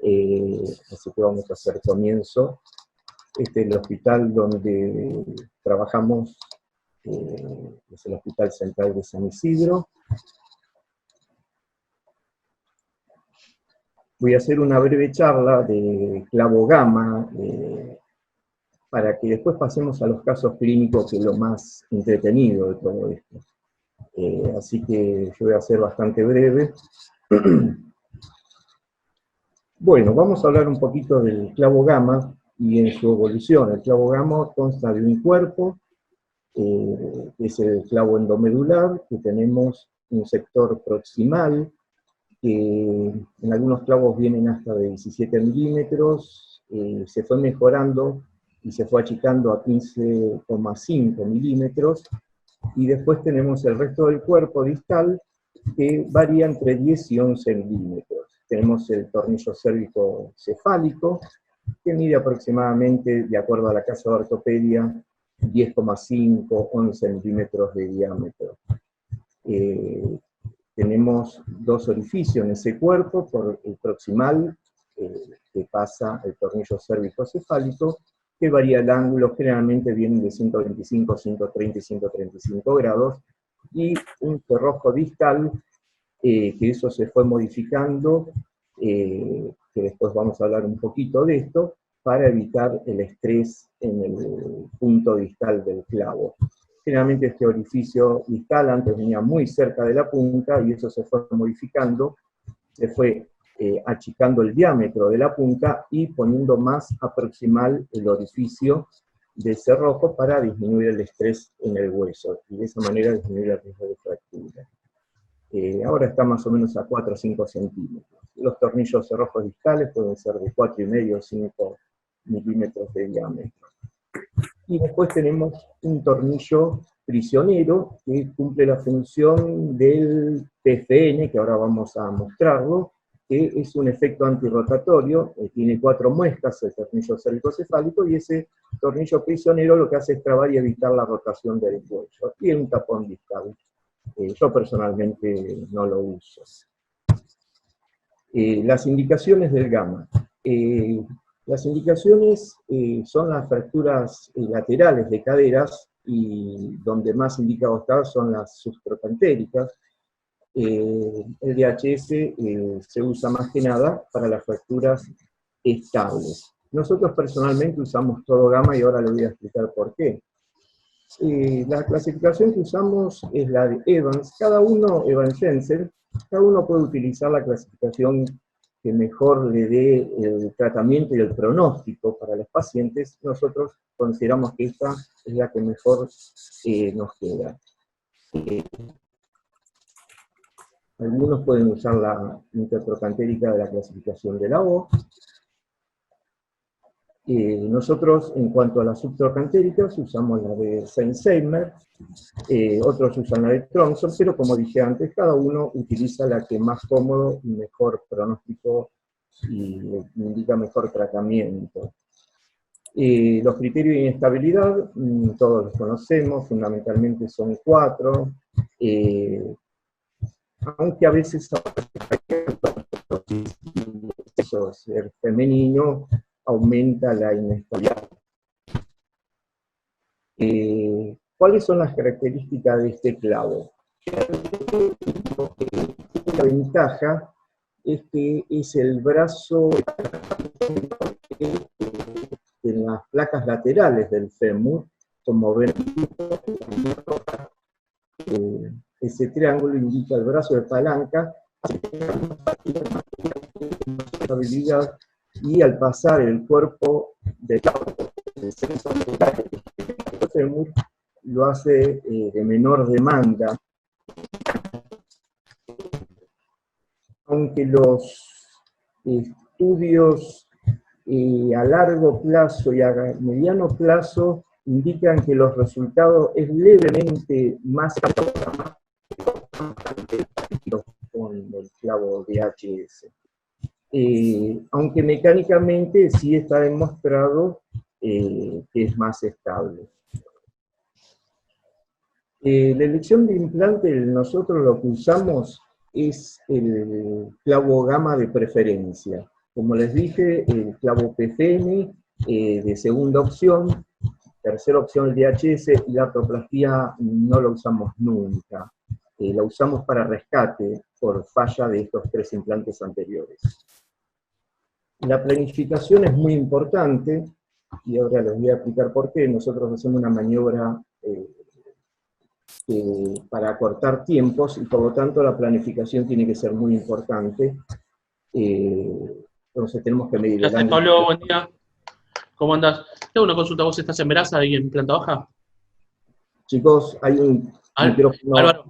así que vamos a hacer comienzo. Este es el hospital donde trabajamos, es el Hospital Central de San Isidro. Voy a hacer una breve charla de clavo gamma, para que después pasemos a los casos clínicos, que es lo más entretenido de todo esto. Así que yo voy a ser bastante breve. Bueno, vamos a hablar un poquito del clavo gamma y en su evolución. El clavo gamma consta de un cuerpo, que es el clavo endomedular, que tenemos un sector proximal, que en algunos clavos vienen hasta de 17 milímetros, se fue mejorando y se fue achicando a 15,5 milímetros, y después tenemos el resto del cuerpo distal, que varía entre 10 y 11 milímetros. Tenemos el tornillo cérvico-cefálico, que mide aproximadamente, de acuerdo a la casa de ortopedia, 10,5, 11 milímetros de diámetro. Tenemos dos orificios en ese cuerpo, por el proximal, que pasa el tornillo cérvico-cefálico, que varía el ángulo, generalmente vienen de 125, 130 y 135 grados, y un cerrojo distal, que eso se fue modificando, que después vamos a hablar un poquito de esto, para evitar el estrés en el punto distal del clavo. Generalmente este orificio distal antes venía muy cerca de la punta, y eso se fue modificando, se fue achicando el diámetro de la punta y poniendo más aproximal el orificio de cerrojo para disminuir el estrés en el hueso, y de esa manera disminuir el riesgo de fractura. Ahora está más o menos a 4 o 5 centímetros. Los tornillos cerrojos distales pueden ser de 4,5 o 5 milímetros de diámetro. Y después tenemos un tornillo prisionero, que cumple la función del PFN, que ahora vamos a mostrarlo, que es un efecto antirrotatorio, tiene 4 muescas, el tornillo cérvico-cefálico, y ese tornillo prisionero lo que hace es trabar y evitar la rotación del cuello. Y un tapón distal. Yo personalmente no lo uso. Las indicaciones del gamma. Las indicaciones son las fracturas laterales de caderas, y donde más indicado está son las subtrocantéricas. El DHS se usa más que nada para las fracturas estables. Nosotros personalmente usamos todo gamma, y ahora le voy a explicar por qué. La clasificación que usamos es la de Evans. Evans-Jensen, cada uno puede utilizar la clasificación que mejor le dé el tratamiento y el pronóstico para los pacientes. Nosotros consideramos que esta es la que mejor nos queda. Algunos pueden usar la intertrocantérica de la clasificación de la O. Nosotros, en cuanto a las subtrocantéricas, usamos la de Saint-Seimer, otros usan la de Tromson, pero como dije antes, cada uno utiliza la que más cómodo y mejor pronóstico y indica mejor tratamiento. Los criterios de inestabilidad, todos los conocemos, fundamentalmente son 4, aunque a veces eso, ser femenino aumenta la inestabilidad. ¿Cuáles son las características de este clavo? La ventaja es que es el brazo en las placas laterales del fémur, como ven, ese triángulo indica el brazo de palanca, estabilidad, y al pasar el cuerpo del fémur, lo hace de menor demanda. Aunque los estudios a largo plazo y a mediano plazo indican que los resultados es levemente más con el clavo DHS. Aunque mecánicamente sí está demostrado que es más estable. La elección de implante, nosotros lo que usamos es el clavo gamma de preferencia. Como les dije, el clavo PFM de segunda opción, tercera opción el DHS, y la artroplastia no la usamos nunca. La usamos para rescate por falla de estos 3 implantes anteriores. La planificación es muy importante, y ahora les voy a explicar por qué. Nosotros hacemos una maniobra para acortar tiempos, y por lo tanto la planificación tiene que ser muy importante. Entonces tenemos que medir el ángulo. Pablo, buen día. ¿Cómo andás? Tengo una consulta. ¿Vos estás en Veraza ahí en planta baja? Chicos, hay un micrófono. Álvaro.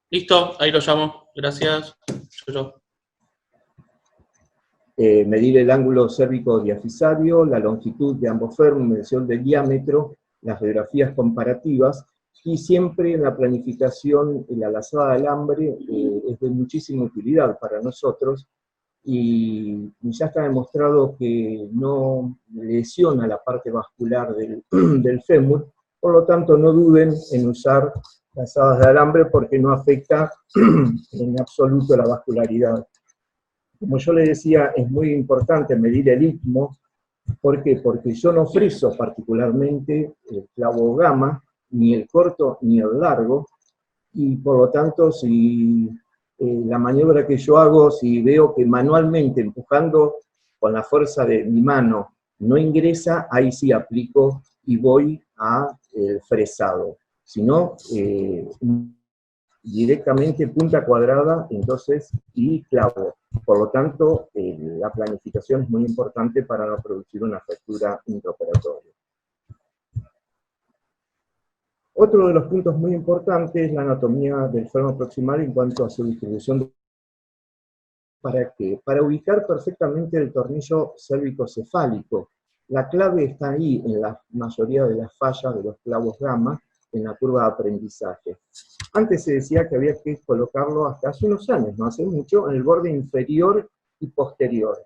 Listo, ahí lo llamo. Gracias. Yo. Medir el ángulo cérvico-diafisario, la longitud de ambos fémures, medición del diámetro, las radiografías comparativas, y siempre en la planificación la lazada de alambre es de muchísima utilidad para nosotros, y ya está demostrado que no lesiona la parte vascular del fémur, por lo tanto no duden en usar lazadas de alambre porque no afecta en absoluto la vascularidad. Como yo le decía, es muy importante medir el istmo. ¿Por qué? Porque yo no friso particularmente el clavo gamma, ni el corto ni el largo, y por lo tanto, si la maniobra que yo hago, si veo que manualmente, empujando con la fuerza de mi mano, no ingresa, ahí sí aplico y voy a fresado. Si no, directamente punta cuadrada, entonces, y clavo. Por lo tanto, la planificación es muy importante para no producir una fractura intraoperatoria. Otro de los puntos muy importantes es la anatomía del fémur proximal en cuanto a su distribución. ¿Para qué? Para ubicar perfectamente el tornillo cérvico-cefálico. La clave está ahí en la mayoría de las fallas de los clavos gamma, en la curva de aprendizaje. Antes se decía que había que colocarlo hasta hace unos años, no hace mucho, en el borde inferior y posterior.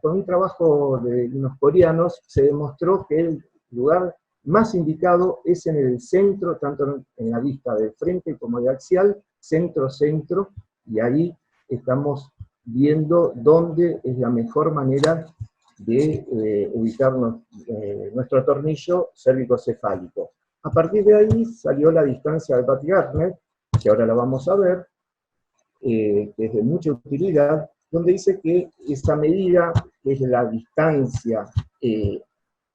Con un trabajo de unos coreanos se demostró que el lugar más indicado es en el centro, tanto en la vista de frente como de axial, centro-centro, y ahí estamos viendo dónde es la mejor manera de ubicar nuestro tornillo cérvico-cefálico. A partir de ahí salió la distancia de Baumgartner, que ahora la vamos a ver, que es de mucha utilidad, donde dice que esa medida, que es la distancia,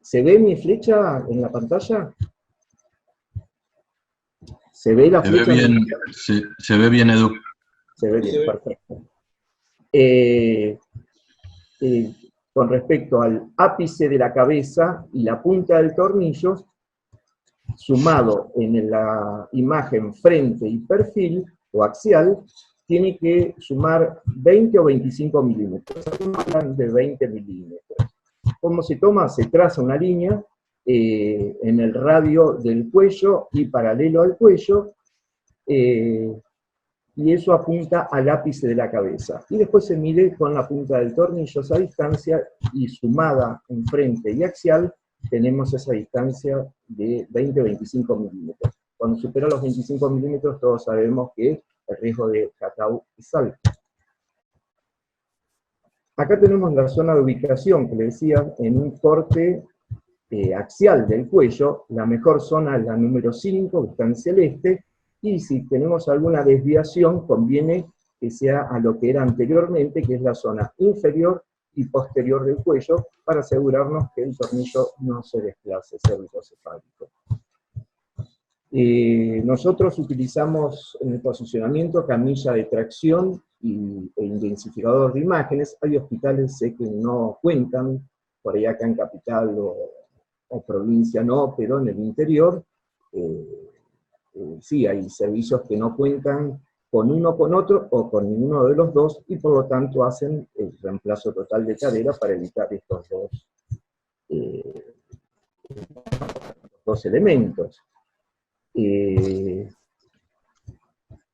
¿se ve mi flecha en la pantalla? ¿Se ve la flecha? Se ve bien, Edu. Se ve bien, perfecto. Con respecto al ápice de la cabeza y la punta del tornillo, sumado en la imagen frente y perfil, o axial, tiene que sumar 20 o 25 milímetros. Algunos hablan de 20 milímetros. ¿Cómo se toma? Se traza una línea en el radio del cuello y paralelo al cuello, y eso apunta al ápice de la cabeza. Y después se mide con la punta del tornillo esa distancia, y sumada en frente y axial, tenemos esa distancia de 20 o 25 milímetros. Cuando supera los 25 milímetros, todos sabemos que el riesgo de Catau es alto. Acá tenemos la zona de ubicación, que le decía, en un corte axial del cuello. La mejor zona es la número 5, que está en celeste, y si tenemos alguna desviación, conviene que sea a lo que era anteriormente, que es la zona inferior y posterior del cuello, para asegurarnos que el tornillo no se desplace cérvico-cefálico. Nosotros utilizamos en el posicionamiento camilla de tracción e intensificador de imágenes. Hay hospitales que no cuentan, por ahí acá en Capital o provincia no, pero en el interior sí hay servicios que no cuentan con uno con otro o con ninguno de los dos, y por lo tanto hacen el reemplazo total de cadera para evitar estos dos elementos.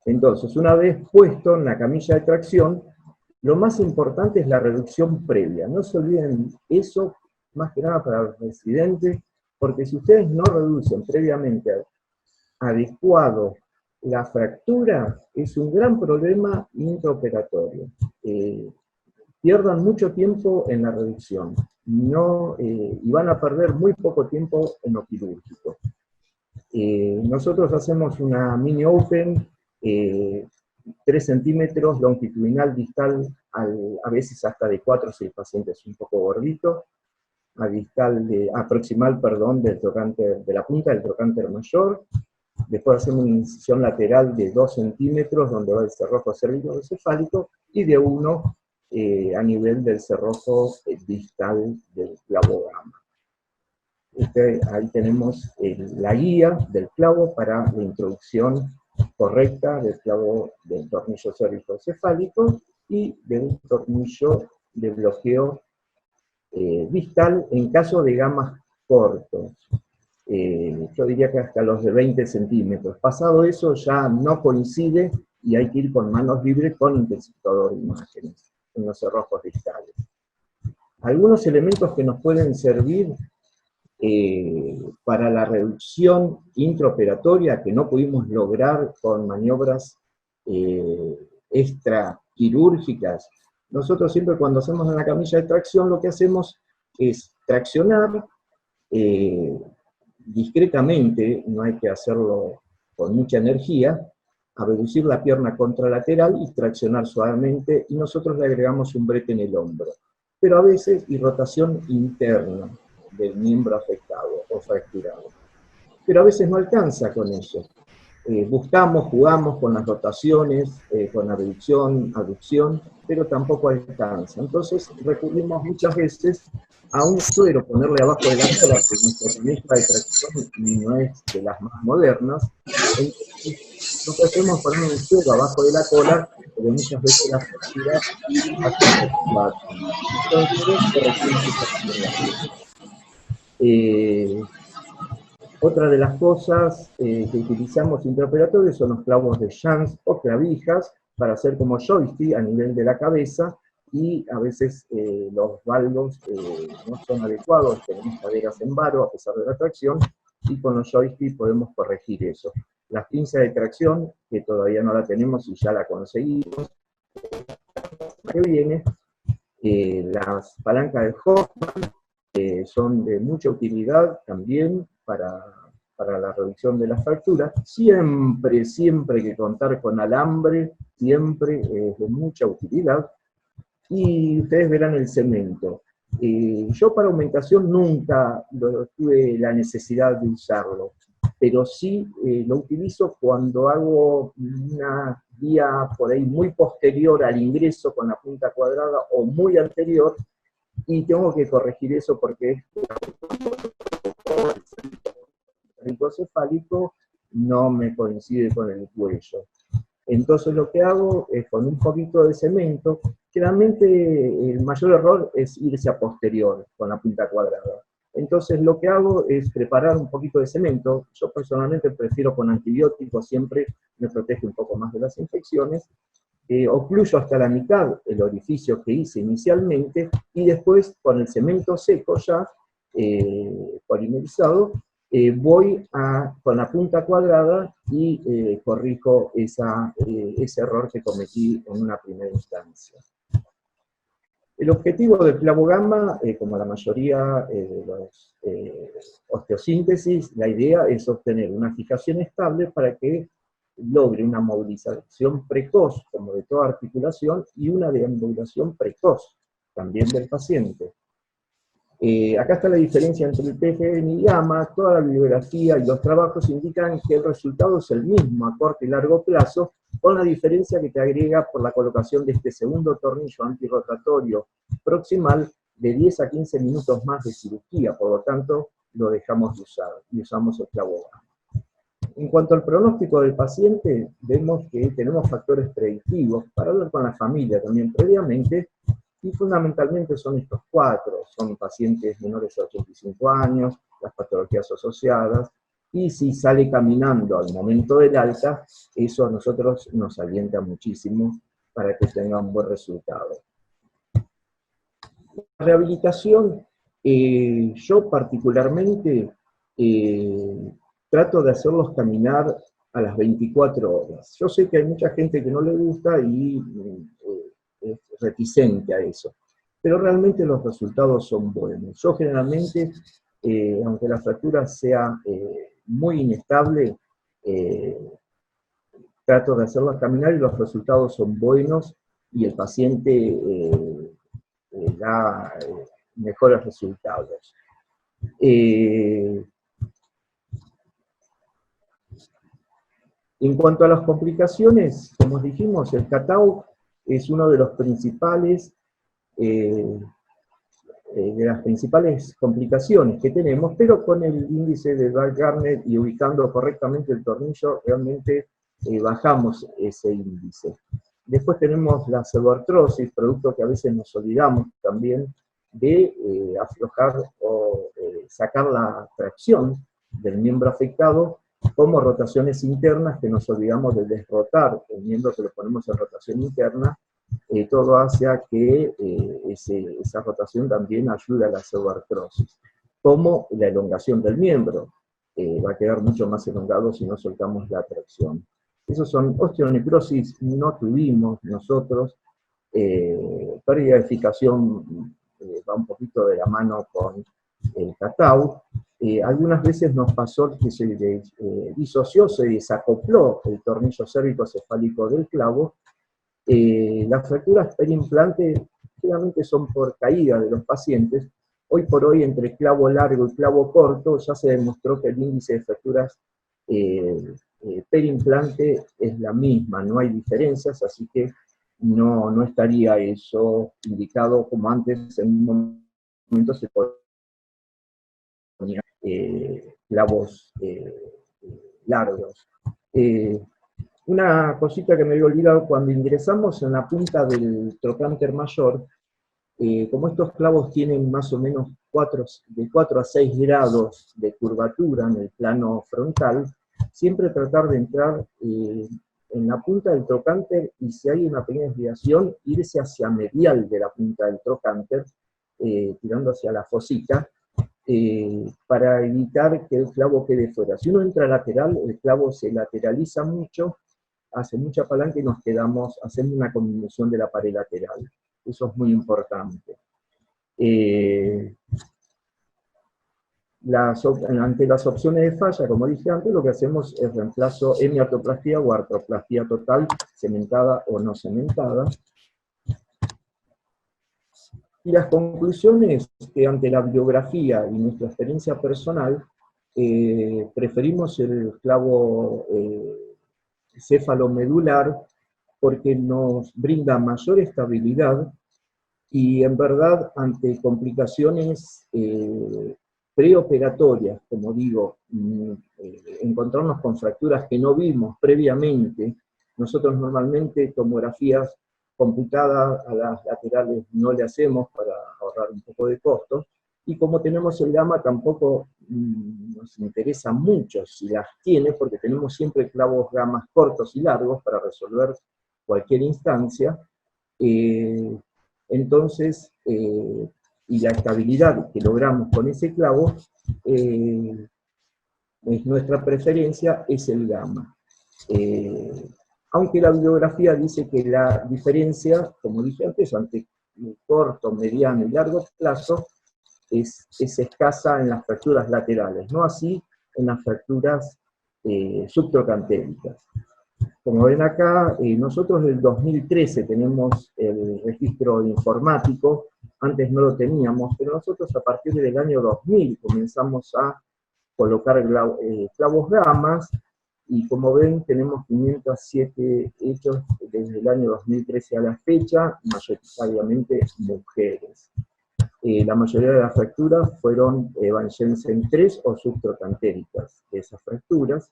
Entonces, una vez puesto en la camilla de tracción, lo más importante es la reducción previa. No se olviden eso, más que nada para los residentes, porque si ustedes no reducen previamente adecuado la fractura, es un gran problema intraoperatorio. pierdan mucho tiempo en la reducción, y van a perder muy poco tiempo en lo quirúrgico. Nosotros hacemos una mini open, 3 centímetros longitudinal distal, a veces hasta de 4 si el paciente es un poco gordito, proximal, perdón, de la punta del trocánter mayor. Después hacemos una incisión lateral de 2 centímetros, donde va el cerrojo cérvico-cefálico, y de 1 a nivel del cerrojo distal del clavo gamma. Ahí tenemos la guía del clavo para la introducción correcta del clavo del tornillo cérvico-cefálico y del tornillo de bloqueo distal en caso de gamas cortos. Yo diría que hasta los de 20 centímetros. Pasado eso ya no coincide y hay que ir con manos libres con intensificador de imágenes en los cerrojos distales. Algunos elementos que nos pueden servir para la reducción intraoperatoria que no pudimos lograr con maniobras extraquirúrgicas. Nosotros siempre cuando hacemos en la camilla de tracción lo que hacemos es traccionar discretamente, no hay que hacerlo con mucha energía, abducir la pierna contralateral y traccionar suavemente, y nosotros le agregamos un brete en el hombro. Pero a veces, y rotación interna del miembro afectado o fracturado. Pero a veces no alcanza con eso. Jugamos con las rotaciones, con abducción, aducción, pero tampoco alcanza. Entonces recurrimos muchas veces a un suero, ponerle abajo de la cola, que nuestra herramienta de tracción no es de las más modernas. Entonces, lo que hacemos es poner un suero abajo de la cola, pero muchas veces las fracturas hacen otra de las cosas que utilizamos intraoperatorios son los clavos de Jans o clavijas para hacer como joystick a nivel de la cabeza, y a veces los valvos no son adecuados, tenemos caderas en varo a pesar de la tracción, y con los joysticks podemos corregir eso. Las pinzas de tracción, que todavía no la tenemos y ya la conseguimos, que viene, las palancas de Hoffman, son de mucha utilidad también para la reducción de las fracturas. Siempre hay que contar con alambre, siempre es de mucha utilidad. Y ustedes verán el cemento. Yo para aumentación nunca tuve la necesidad de usarlo, pero sí lo utilizo cuando hago una vía por ahí muy posterior al ingreso con la punta cuadrada o muy anterior, y tengo que corregir eso porque el cefálico no me coincide con el cuello. Entonces lo que hago es con un poquito de cemento. Generalmente el mayor error es irse a posterior con la punta cuadrada. Entonces lo que hago es preparar un poquito de cemento. Yo personalmente prefiero con antibióticos, siempre me protege un poco más de las infecciones. Ocluyo hasta la mitad el orificio que hice inicialmente, y después con el cemento seco ya, polimerizado, voy con la punta cuadrada y corrijo ese error que cometí en una primera instancia. El objetivo del clavo gamma, como la mayoría de los osteosíntesis, la idea es obtener una fijación estable para que logre una movilización precoz, como de toda articulación, y una deambulación precoz, también del paciente. Acá está la diferencia entre el PGN y gamma. Toda la bibliografía y los trabajos indican que el resultado es el mismo a corto y largo plazo, con la diferencia que te agrega por la colocación de este segundo tornillo antirrotatorio proximal de 10 a 15 minutos más de cirugía, por lo tanto lo dejamos de usar y usamos el clavo gamma. En cuanto al pronóstico del paciente, vemos que tenemos factores predictivos para hablar con la familia también previamente, y fundamentalmente son estos 4, son pacientes menores de 85 años, las patologías asociadas, y si sale caminando al momento del alta, eso a nosotros nos alienta muchísimo para que tenga un buen resultado. La rehabilitación, yo particularmente trato de hacerlos caminar a las 24 horas. Yo sé que hay mucha gente que no le gusta y reticente a eso. Pero realmente los resultados son buenos. Yo generalmente, aunque la fractura sea muy inestable, trato de hacerla caminar y los resultados son buenos y el paciente da mejores resultados. En cuanto a las complicaciones, como dijimos, el CATAU es uno de los principales, de las principales complicaciones que tenemos, pero con el índice de Wald-Gardner y ubicando correctamente el tornillo, realmente bajamos ese índice. Después tenemos la pseudoartrosis, producto que a veces nos olvidamos también de aflojar o sacar la tracción del miembro afectado, como rotaciones internas, que nos olvidamos de desrotar el miembro que lo ponemos en rotación interna, todo hace a que esa rotación también ayude a la pseudoartrosis, como la elongación del miembro. Va a quedar mucho más elongado si no soltamos la tracción. Esos son osteonecrosis, no tuvimos nosotros, pérdida de eficación va un poquito de la mano con el CATAU. Algunas veces nos pasó que se disoció, se desacopló el tornillo cérvico-cefálico del clavo. Las fracturas perimplante generalmente son por caída de los pacientes. Hoy por hoy, entre clavo largo y clavo corto, ya se demostró que el índice de fracturas perimplante es la misma, no hay diferencias, así que no estaría eso indicado como antes. En un momento se ponía clavos largos. Una cosita que me había olvidado, cuando ingresamos en la punta del trocánter mayor, como estos clavos tienen más o menos de 4 a 6 grados de curvatura en el plano frontal, siempre tratar de entrar en la punta del trocánter, y si hay una pequeña desviación, irse hacia medial de la punta del trocánter, tirando hacia la fosita, para evitar que el clavo quede fuera. Si uno entra lateral, el clavo se lateraliza mucho, hace mucha palanca y nos quedamos, hacemos una combinación de la pared lateral. Eso es muy importante. Ante las opciones de falla, como dije antes, lo que hacemos es reemplazo hemiartroplastia o artroplastia total, cementada o no cementada. Y las conclusiones que ante la bibliografía y nuestra experiencia personal, preferimos el clavo cefalomedular porque nos brinda mayor estabilidad y en verdad ante complicaciones preoperatorias, como digo, encontrarnos con fracturas que no vimos previamente. Nosotros normalmente tomografías computadas a las laterales no le hacemos para ahorrar un poco de costos, y como tenemos el gamma tampoco nos interesa mucho si las tiene, porque tenemos siempre clavos gamas cortos y largos para resolver cualquier instancia. Entonces, y la estabilidad que logramos con ese clavo, nuestra preferencia es el gamma. Aunque la bibliografía dice que la diferencia, como dije antes, ante corto, mediano y largo plazo, es escasa en las fracturas laterales, no así en las fracturas subtrocantéricas. Como ven acá, nosotros del 2013 tenemos el registro informático, antes no lo teníamos, pero nosotros a partir del año 2000 comenzamos a colocar clavos gamas, y como ven tenemos 507 hechos desde el año 2013 a la fecha, mayoritariamente mujeres. La mayoría de las fracturas fueron Van Jensen 3 o subtrocantéricas de esas fracturas.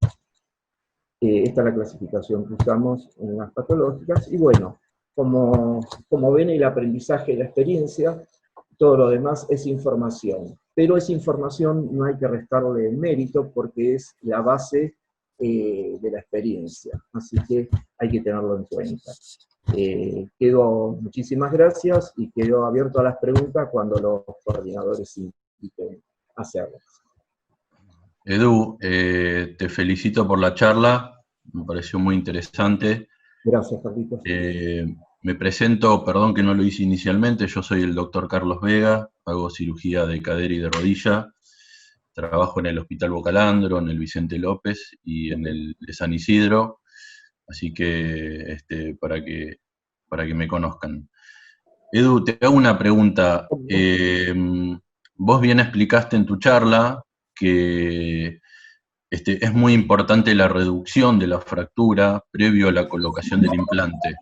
Esta es la clasificación que usamos en las patológicas, y bueno, como ven, el aprendizaje y la experiencia, todo lo demás es información. Pero esa información no hay que restarle mérito porque es la base de la experiencia, así que hay que tenerlo en cuenta. Muchísimas gracias y quedo abierto a las preguntas cuando los coordinadores inviten a hacerlas. Edu, te felicito por la charla, me pareció muy interesante. Gracias, Carlitos. Me presento, perdón que no lo hice inicialmente, yo soy el doctor Carlos Vega, hago cirugía de cadera y de rodilla, trabajo en el Hospital Bocalandro, en el Vicente López y en el de San Isidro, así que para que me conozcan. Edu, te hago una pregunta. Vos bien explicaste en tu charla que es muy importante la reducción de la fractura previo a la colocación del implante.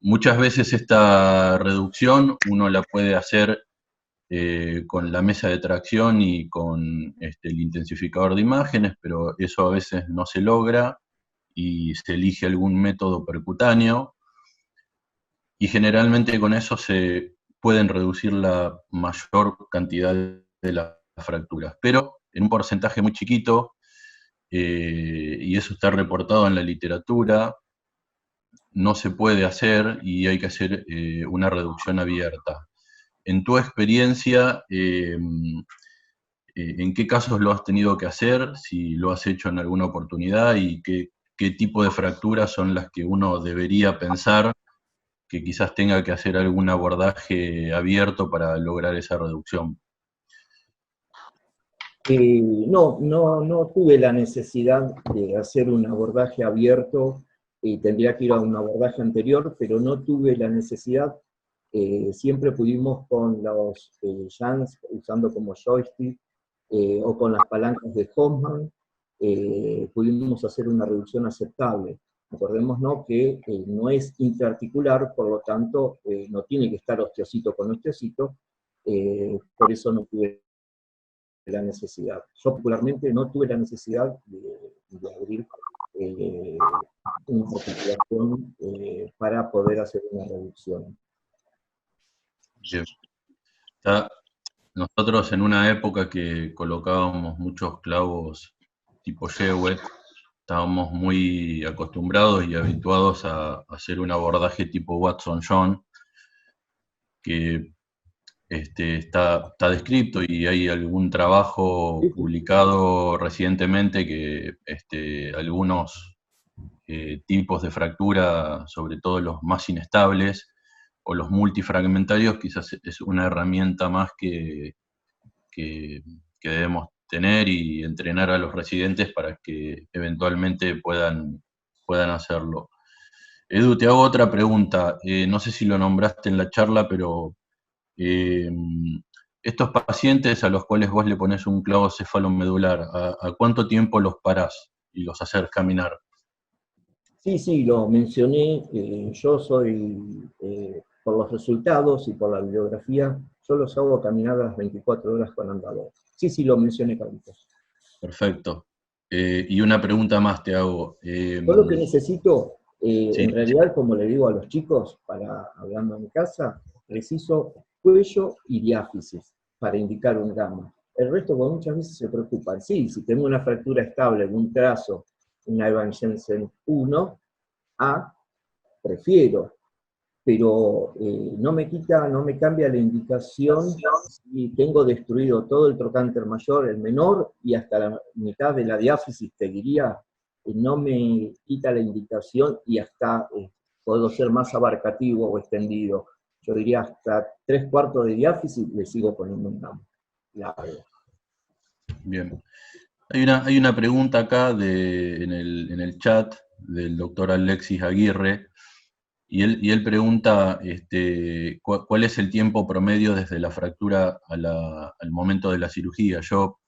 Muchas veces esta reducción uno la puede hacer con la mesa de tracción y con el intensificador de imágenes, pero eso a veces no se logra y se elige algún método percutáneo y generalmente con eso se pueden reducir la mayor cantidad de las fracturas, pero en un porcentaje muy chiquito, y eso está reportado en la literatura, no se puede hacer y hay que hacer una reducción abierta. En tu experiencia, ¿en qué casos lo has tenido que hacer? Si lo has hecho en alguna oportunidad y qué tipo de fracturas son las que uno debería pensar que quizás tenga que hacer algún abordaje abierto para lograr esa reducción. No tuve la necesidad de hacer un abordaje abierto, tendría que ir a un abordaje anterior, pero no tuve la necesidad. Siempre pudimos con los shunts, usando como joystick, o con las palancas de Hoffman, pudimos hacer una reducción aceptable. Recordemos, ¿no?, que no es interarticular, por lo tanto, no tiene que estar osteocito con osteocito, por eso no tuve la necesidad. Yo particularmente no tuve la necesidad de abrir una articulación para poder hacer una reducción. Nosotros en una época que colocábamos muchos clavos tipo Jewett, estábamos muy acostumbrados y habituados a hacer un abordaje tipo Watson-John, que está descrito y hay algún trabajo publicado recientemente que algunos tipos de fractura, sobre todo los más inestables, o los multifragmentarios, quizás es una herramienta más que debemos tener y entrenar a los residentes para que eventualmente puedan hacerlo. Edu, te hago otra pregunta. No sé si lo nombraste en la charla, pero estos pacientes a los cuales vos le pones un clavo cefalomedular, ¿a cuánto tiempo los parás y los haces caminar? Sí, lo mencioné. Yo soy, por los resultados y por la bibliografía, yo los hago caminar a las 24 horas con andador. Sí, lo mencioné, Carlitos. Perfecto. Y una pregunta más te hago. Yo lo que necesito, sí. en realidad, como le digo a los chicos, hablando en casa, preciso cuello y diáfisis para indicar un gamma. El resto, pues, muchas veces se preocupan. Sí, si tengo una fractura estable, un trazo, una Evans Jensen 1, prefiero, pero no me cambia la indicación si tengo destruido todo el trocánter mayor, el menor, y hasta la mitad de la diáfisis, te diría, no me quita la indicación y hasta puedo ser más abarcativo o extendido. Yo diría hasta 3/4 de diáfisis le sigo poniendo un gamma largo. Bien. Hay una pregunta acá en el chat del doctor Alexis Aguirre, y él pregunta cuál es el tiempo promedio desde la fractura al momento de la cirugía. Yo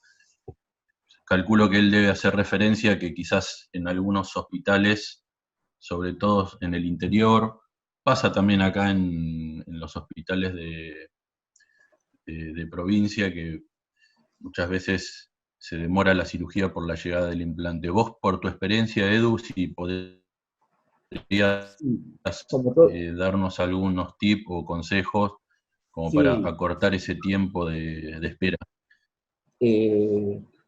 calculo que él debe hacer referencia a que quizás en algunos hospitales, sobre todo en el interior, pasa también acá en los hospitales de provincia, que muchas veces se demora la cirugía por la llegada del implante. Vos, por tu experiencia, Edu, si podrías darnos algunos tips o consejos como para acortar ese tiempo de espera.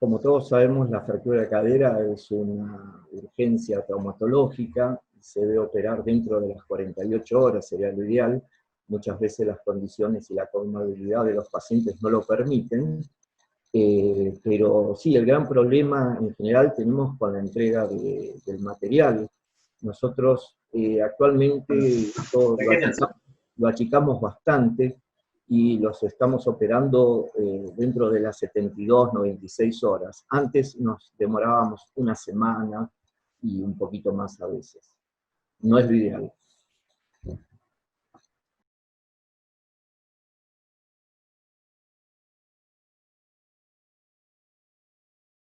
Como todos sabemos, la fractura de cadera es una urgencia traumatológica, se debe operar dentro de las 48 horas, sería lo ideal. Muchas veces las condiciones y la comorbilidad de los pacientes no lo permiten, pero sí, el gran problema en general tenemos con la entrega del material. Nosotros actualmente lo achicamos bastante y los estamos operando dentro de las 72, 96 horas. Antes nos demorábamos una semana y un poquito más a veces. No es lo ideal.